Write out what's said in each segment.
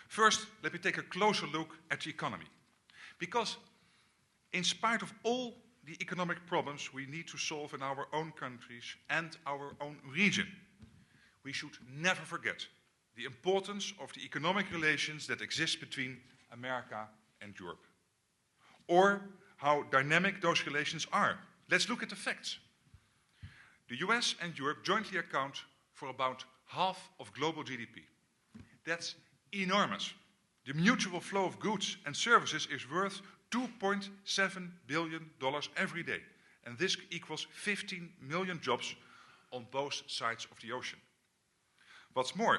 First, let me take a closer look at the economy. Because in spite of all the economic problems we need to solve in our own countries and our own region, we should never forget the importance of the economic relations that exist between America and Europe, or how dynamic those relations are. Let's look at the facts. The US and Europe jointly account for about half of global GDP. That's enormous. The mutual flow of goods and services is worth $2.7 billion every day, and this equals 15 million jobs on both sides of the ocean. What's more,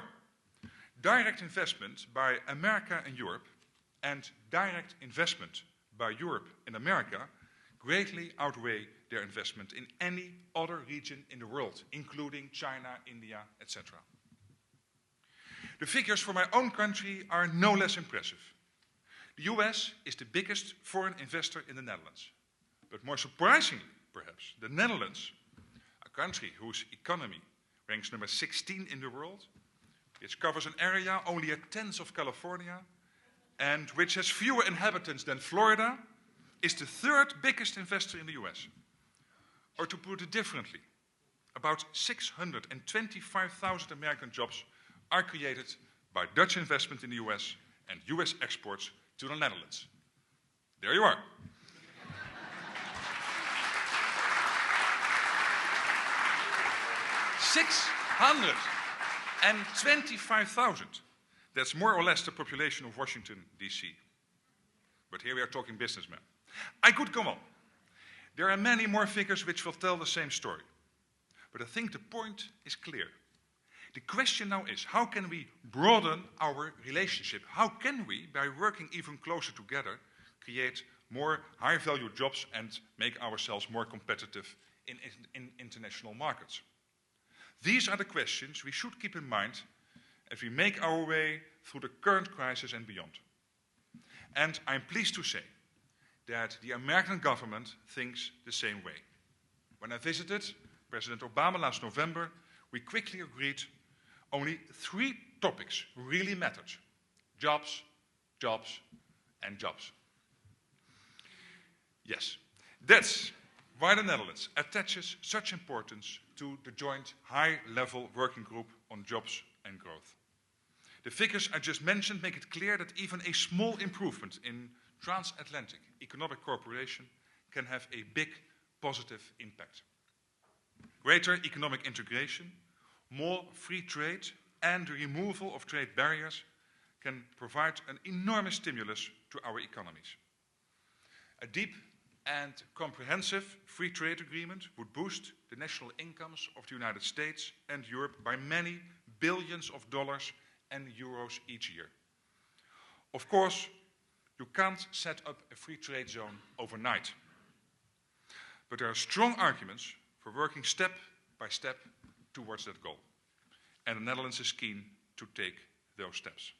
direct investment by America and Europe and direct investment by Europe and America greatly outweigh their investment in any other region in the world, including China, India, etc. The figures for my own country are no less impressive. The US is the biggest foreign investor in the Netherlands. But more surprisingly, perhaps, the Netherlands, a country whose economy ranks number 16 in the world, which covers an area only a tenth of California, and which has fewer inhabitants than Florida, is the third biggest investor in the US. Or to put it differently, about 625,000 American jobs are created by Dutch investment in the US and US exports to the Netherlands. There you are. $625,000. That's more or less the population of Washington, D.C. But here we are talking businessmen. I could go on. There are many more figures which will tell the same story. But I think the point is clear. The question now is, how can we broaden our relationship? How can we, by working even closer together, create more high-value jobs and make ourselves more competitive in international markets? These are the questions we should keep in mind as we make our way through the current crisis and beyond. And I'm pleased to say that the American government thinks the same way. When I visited President Obama last November, we quickly agreed only 3 topics really mattered: jobs, jobs, and jobs. Yes, that's why the Netherlands attaches such importance to the joint high-level working group on jobs and growth. The figures I just mentioned make it clear that even a small improvement in transatlantic economic cooperation can have a big positive impact. Greater economic integration, more free trade, and the removal of trade barriers can provide an enormous stimulus to our economies. A deep and comprehensive free trade agreement would boost the national incomes of the United States and Europe by many billions of dollars and euros each year. Of course, you can't set up a free trade zone overnight. But there are strong arguments for working step by step towards that goal. And the Netherlands is keen to take those steps.